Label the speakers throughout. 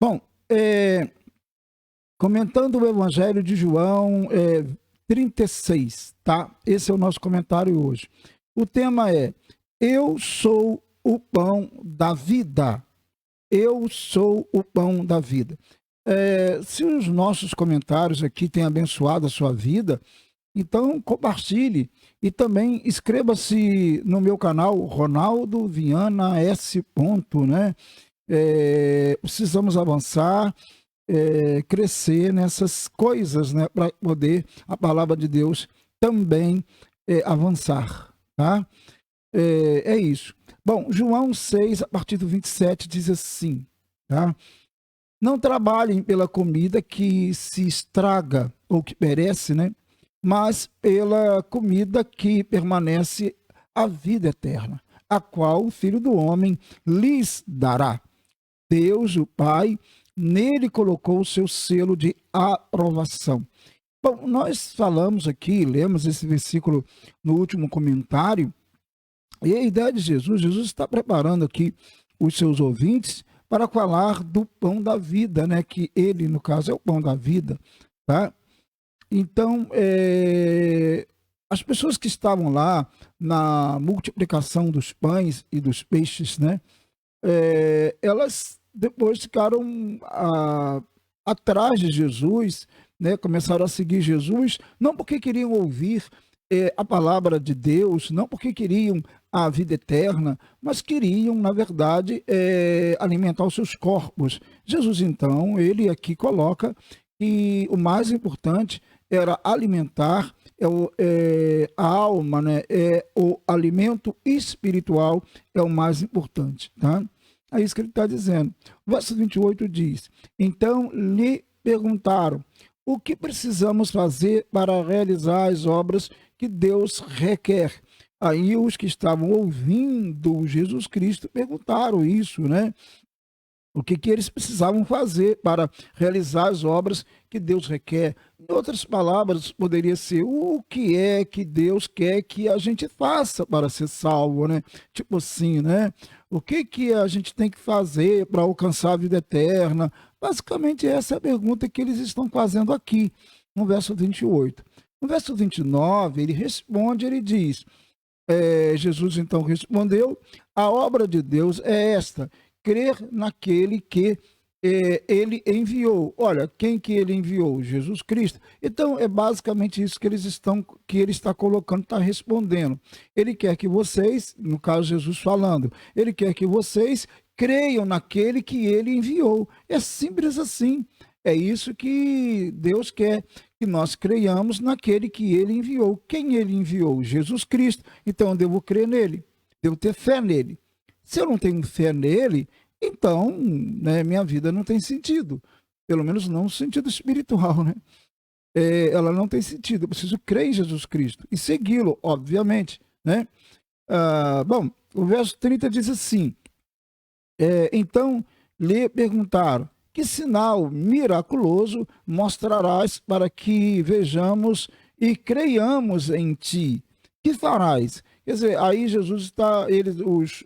Speaker 1: Bom, comentando o Evangelho de João 36, tá? Esse é o nosso comentário hoje. O tema é: Eu sou o pão da vida. Eu sou o pão da vida. Se os nossos comentários aqui têm abençoado a sua vida, então compartilhe e também inscreva-se no meu canal Ronaldo Viana S. Né? Precisamos avançar, crescer nessas coisas, né, para poder a palavra de Deus também avançar, tá? É isso. Bom, João 6, a partir do 27, diz assim, tá? Não trabalhem pela comida que se estraga ou que perece, né? Mas pela comida que permanece a vida eterna, a qual o Filho do Homem lhes dará. Deus, o Pai, nele colocou o seu selo de aprovação. Bom, nós falamos aqui, lemos esse versículo no último comentário, e a ideia de Jesus está preparando aqui os seus ouvintes para falar do pão da vida, né? Que ele, no caso, é o pão da vida, tá? Então, as pessoas que estavam lá na multiplicação dos pães e dos peixes, né? Elas depois ficaram atrás de Jesus, né? Começaram a seguir Jesus, não porque queriam ouvir a palavra de Deus, não porque queriam a vida eterna, mas queriam, na verdade, alimentar os seus corpos. Jesus, então, ele aqui coloca que o mais importante era alimentar a alma, né? O alimento espiritual é o mais importante, tá? É isso que ele está dizendo. O verso 28 diz: Então lhe perguntaram: o que precisamos fazer para realizar as obras que Deus requer? Aí os que estavam ouvindo Jesus Cristo perguntaram isso, né? O que eles precisavam fazer para realizar as obras que Deus requer. Em outras palavras, poderia ser: o que é que Deus quer que a gente faça para ser salvo, né? Tipo assim, né? O que a gente tem que fazer para alcançar a vida eterna? Basicamente, essa é a pergunta que eles estão fazendo aqui, no verso 28. No verso 29, ele responde, ele diz: Jesus então respondeu: a obra de Deus é esta, crer naquele que ele enviou. Olha, quem que ele enviou? Jesus Cristo. Então, é basicamente isso que ele está colocando, está respondendo. Ele quer que vocês, no caso Jesus falando, ele quer que vocês creiam naquele que ele enviou. É simples assim. É isso que Deus quer, que nós creiamos naquele que ele enviou. Quem ele enviou? Jesus Cristo. Então eu devo crer nele, devo ter fé nele. Se eu não tenho fé nele, então, né, minha vida não tem sentido. Pelo menos não no sentido espiritual, né? Ela não tem sentido. Eu preciso crer em Jesus Cristo e segui-lo, obviamente, né? Bom, o verso 30 diz assim: então lhe perguntaram: que sinal miraculoso mostrarás para que vejamos e creiamos em ti? Que farás? Quer dizer, aí Jesus está,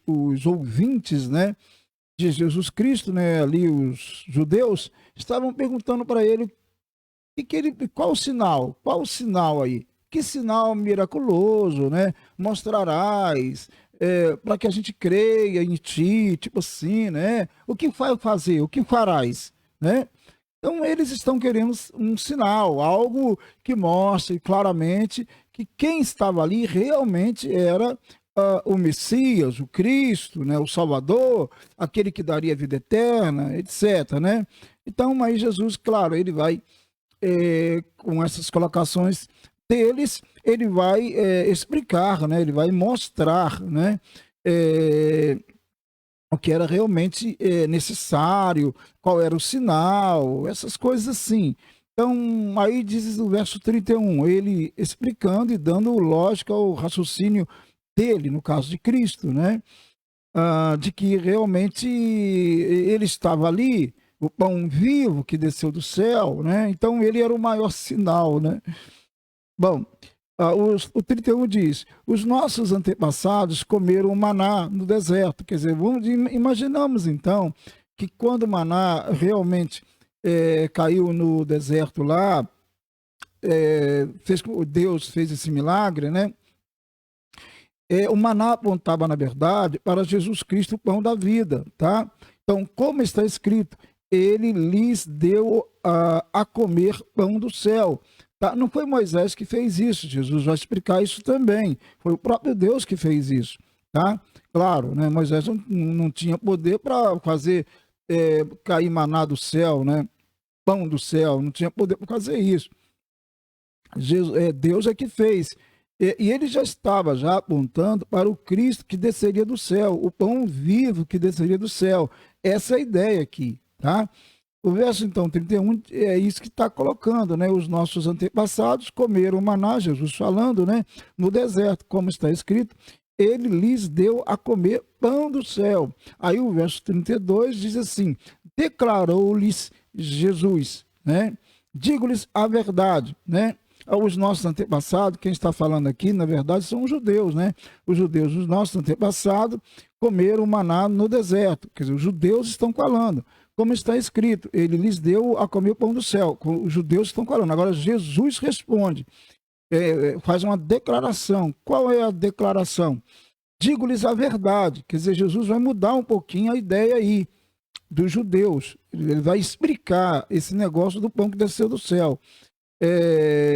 Speaker 1: os ouvintes, né, de Jesus Cristo, né, ali os judeus, estavam perguntando para ele, qual o sinal? Qual o sinal aí? Que sinal miraculoso, né? Mostrarás para que a gente creia em ti, tipo assim, né? O que vai fazer? O que farás, né? Então eles estão querendo um sinal, algo que mostre claramente que quem estava ali realmente era o Messias, o Cristo, né? O Salvador, aquele que daria vida eterna, etc, né? Então aí Jesus, claro, ele vai com essas colocações deles, ele vai explicar, né? Ele vai mostrar, né? O que era realmente necessário, qual era o sinal, essas coisas assim. Então, aí diz o verso 31, ele explicando e dando lógica ao raciocínio dele, no caso de Cristo, né? De que realmente ele estava ali, o pão vivo que desceu do céu, né? Então ele era o maior sinal, né? Bom, o 31 diz: os nossos antepassados comeram maná no deserto. Quer dizer, imaginamos então que quando o maná realmente caiu no deserto lá, Deus fez esse milagre, né? O maná apontava, na verdade, para Jesus Cristo, o pão da vida, tá? Então, como está escrito, ele lhes deu a comer pão do céu. Tá? Não foi Moisés que fez isso, Jesus vai explicar isso também. Foi o próprio Deus que fez isso, tá? Claro, né? Moisés não tinha poder para fazer cair maná do céu, né? Pão do céu, não tinha poder para fazer isso. Deus é que fez. E ele já estava apontando para o Cristo que desceria do céu, o pão vivo que desceria do céu. Essa é a ideia aqui, tá? O verso, então, 31 é isso que está colocando, né? Os nossos antepassados comeram maná, Jesus falando, né? No deserto, como está escrito, ele lhes deu a comer pão do céu. Aí o verso 32 diz assim, declarou-lhes Jesus, né? Digo-lhes a verdade, né? Os nossos antepassados, quem está falando aqui, na verdade, são os judeus, né? Os judeus, os nossos antepassados, comeram maná no deserto. Quer dizer, os judeus estão falando. Como está escrito, ele lhes deu a comer o pão do céu. Os judeus estão falando. Agora, Jesus responde, faz uma declaração. Qual é a declaração? Digo-lhes a verdade. Quer dizer, Jesus vai mudar um pouquinho a ideia aí dos judeus. Ele vai explicar esse negócio do pão que desceu do céu.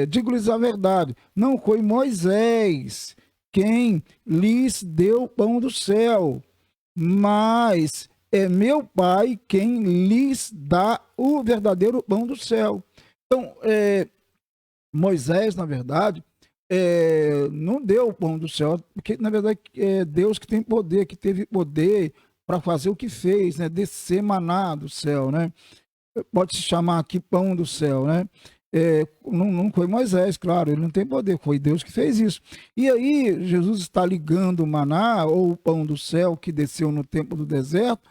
Speaker 1: Digo-lhes a verdade, não foi Moisés quem lhes deu o pão do céu, mas é meu Pai quem lhes dá o verdadeiro pão do céu. Então, Moisés, na verdade, não deu o pão do céu, porque, na verdade, é Deus que tem poder, que teve poder para fazer o que fez, né? Descer maná do céu, né? Pode se chamar aqui pão do céu, né? Não foi Moisés, claro, ele não tem poder, foi Deus que fez isso. E aí, Jesus está ligando o maná, ou o pão do céu que desceu no tempo do deserto,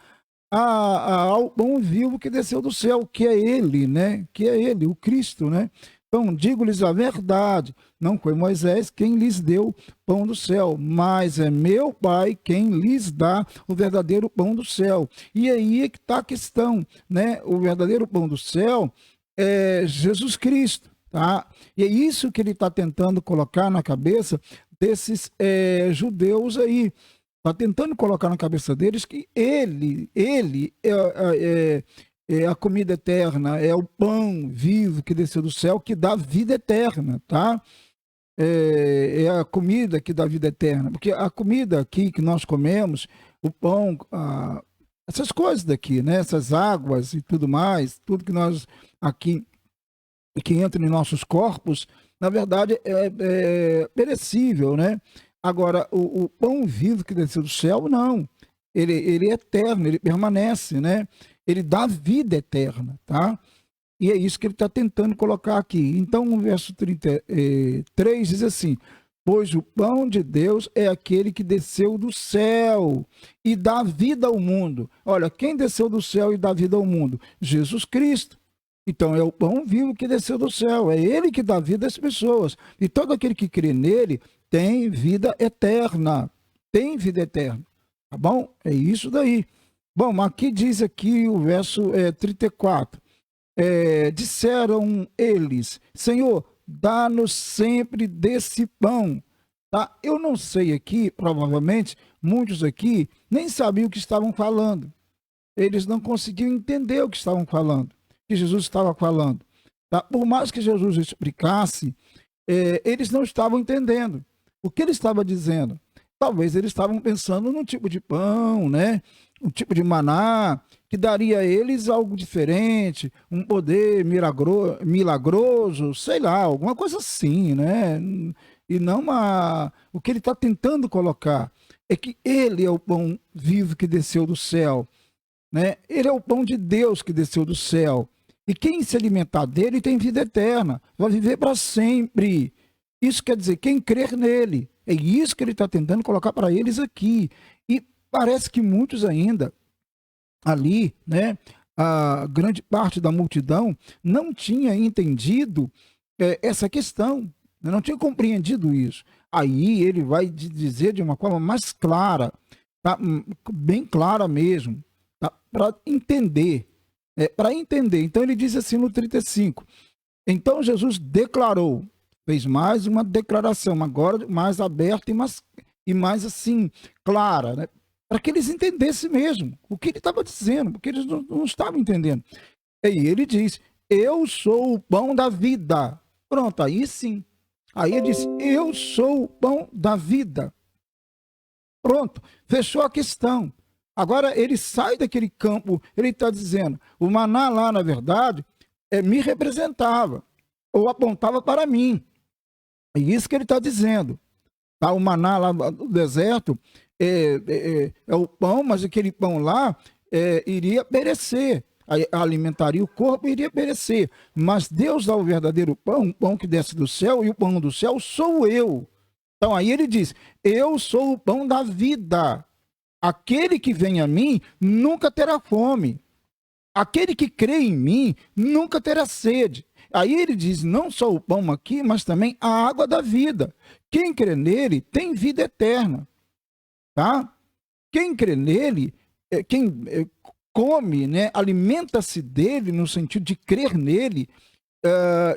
Speaker 1: ao pão vivo que desceu do céu, que é ele, né? Que é ele, o Cristo, né? Então, digo-lhes a verdade, não foi Moisés quem lhes deu pão do céu, mas é meu Pai quem lhes dá o verdadeiro pão do céu. E aí é que está a questão, né? O verdadeiro pão do céu é Jesus Cristo, tá? E é isso que ele está tentando colocar na cabeça desses judeus aí. Está tentando colocar na cabeça deles que ele é a comida eterna, é o pão vivo que desceu do céu, que dá vida eterna, tá? É a comida que dá vida eterna, porque a comida aqui que nós comemos, o pão, essas coisas daqui, né? Essas águas e tudo mais, tudo que nós aqui, que entra em nossos corpos, na verdade é perecível, né? Agora, o pão vivo que desceu do céu, não. Ele é eterno, ele permanece, né? Ele dá vida eterna, tá? E é isso que ele está tentando colocar aqui. Então, o verso 33 diz assim, pois o pão de Deus é aquele que desceu do céu e dá vida ao mundo. Olha, quem desceu do céu e dá vida ao mundo? Jesus Cristo. Então, é o pão vivo que desceu do céu. É ele que dá vida às pessoas. E todo aquele que crê nele tem vida eterna. Tem vida eterna. Tá bom? É isso daí. Bom, aqui diz aqui o verso 34. Disseram eles, Senhor, dá-nos sempre desse pão. Tá? Eu não sei aqui, provavelmente, muitos aqui nem sabiam o que estavam falando. Eles não conseguiam entender o que estavam falando, que Jesus estava falando. Tá? Por mais que Jesus explicasse, eles não estavam entendendo o que ele estava dizendo. Talvez eles estavam pensando num tipo de pão, né? Um tipo de maná que daria a eles algo diferente, um poder milagroso, sei lá, alguma coisa assim, né? E não o que ele está tentando colocar é que ele é o pão vivo que desceu do céu, né? Ele é o pão de Deus que desceu do céu. E quem se alimentar dele tem vida eterna, vai viver para sempre. Isso quer dizer, quem crer nele. É isso que ele está tentando colocar para eles aqui. E parece que muitos ainda ali, né, a grande parte da multidão não tinha entendido essa questão, não tinha compreendido isso. Aí ele vai dizer de uma forma mais clara, tá? Bem clara mesmo, tá? entender. Para entender. Então ele diz assim no 35. Então Jesus declarou, fez mais uma declaração, agora mais aberta e mais assim, clara, né? Para que eles entendessem mesmo o que ele estava dizendo, porque eles não estavam entendendo. E ele diz, eu sou o pão da vida. Pronto, aí sim. Aí ele diz, eu sou o pão da vida. Pronto, fechou a questão. Agora ele sai daquele campo, ele está dizendo, o maná lá, na verdade, me representava, ou apontava para mim. É isso que ele está dizendo. Tá? O maná lá do deserto é o pão, mas aquele pão lá iria perecer. Alimentaria o corpo e iria perecer. Mas Deus dá o verdadeiro pão, o pão que desce do céu, e o pão do céu sou eu. Então aí ele diz, eu sou o pão da vida. Aquele que vem a mim nunca terá fome. Aquele que crê em mim nunca terá sede. Aí ele diz, não só o pão aqui, mas também a água da vida. Quem crê nele tem vida eterna. Tá? Quem crê nele, quem come, né, alimenta-se dele, no sentido de crer nele,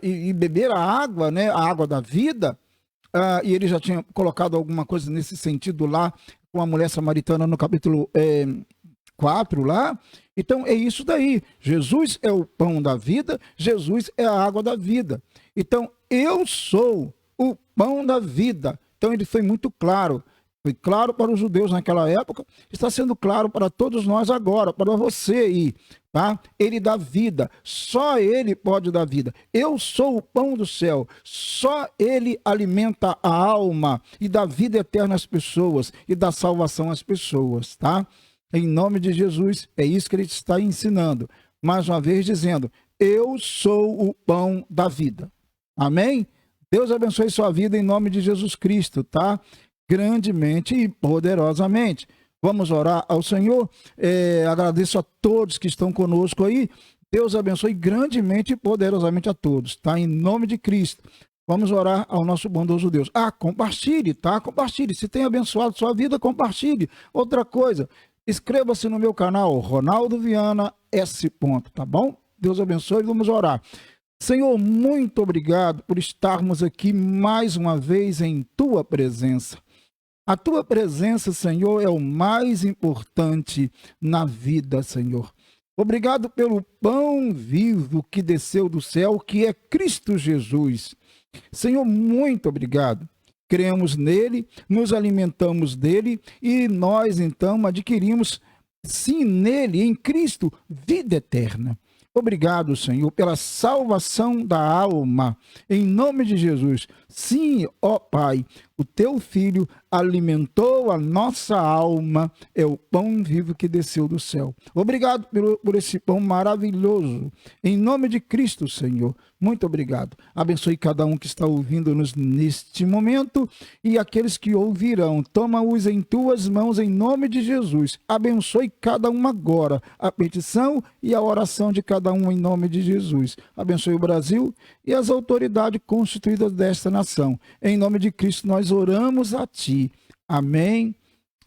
Speaker 1: e beber a água, né, a água da vida, e ele já tinha colocado alguma coisa nesse sentido lá, com a mulher samaritana no capítulo 4 lá. Então é isso daí. Jesus é o pão da vida, Jesus é a água da vida. Então eu sou o pão da vida. Então ele foi muito claro. Foi claro para os judeus naquela época, está sendo claro para todos nós agora, para você aí, tá? Ele dá vida, só ele pode dar vida. Eu sou o pão do céu, só ele alimenta a alma e dá vida eterna às pessoas e dá salvação às pessoas, tá? Em nome de Jesus, é isso que ele está ensinando. Mais uma vez dizendo, eu sou o pão da vida. Amém? Deus abençoe sua vida em nome de Jesus Cristo, tá? Grandemente e poderosamente. Vamos orar ao Senhor. Agradeço a todos que estão conosco aí. Deus abençoe grandemente e poderosamente a todos, tá? Em nome de Cristo. Vamos orar ao nosso bondoso Deus. Compartilhe, tá? Compartilhe. Se tem abençoado sua vida, compartilhe. Outra coisa, inscreva-se no meu canal, Ronaldo Viana S. Tá bom? Deus abençoe. Vamos orar. Senhor, muito obrigado por estarmos aqui mais uma vez em tua presença. A tua presença, Senhor, é o mais importante na vida, Senhor. Obrigado pelo pão vivo que desceu do céu, que é Cristo Jesus. Senhor, muito obrigado. Cremos nele, nos alimentamos dele e nós, então, adquirimos, sim, nele, em Cristo, vida eterna. Obrigado, Senhor, pela salvação da alma, em nome de Jesus. Sim, ó Pai, o teu Filho alimentou a nossa alma, é o pão vivo que desceu do céu. Obrigado por esse pão maravilhoso, em nome de Cristo, Senhor. Muito obrigado. Abençoe cada um que está ouvindo-nos neste momento e aqueles que ouvirão. Toma-os em tuas mãos, em nome de Jesus. Abençoe cada um agora, a petição e a oração de cada um, em nome de Jesus. Abençoe o Brasil e as autoridades constituídas desta nação. Em nome de Cristo, nós oramos a Ti. Amém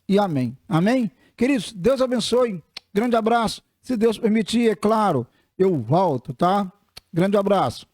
Speaker 1: e amém. Amém? Queridos, Deus abençoe. Grande abraço. Se Deus permitir, é claro, eu volto, tá? Grande abraço.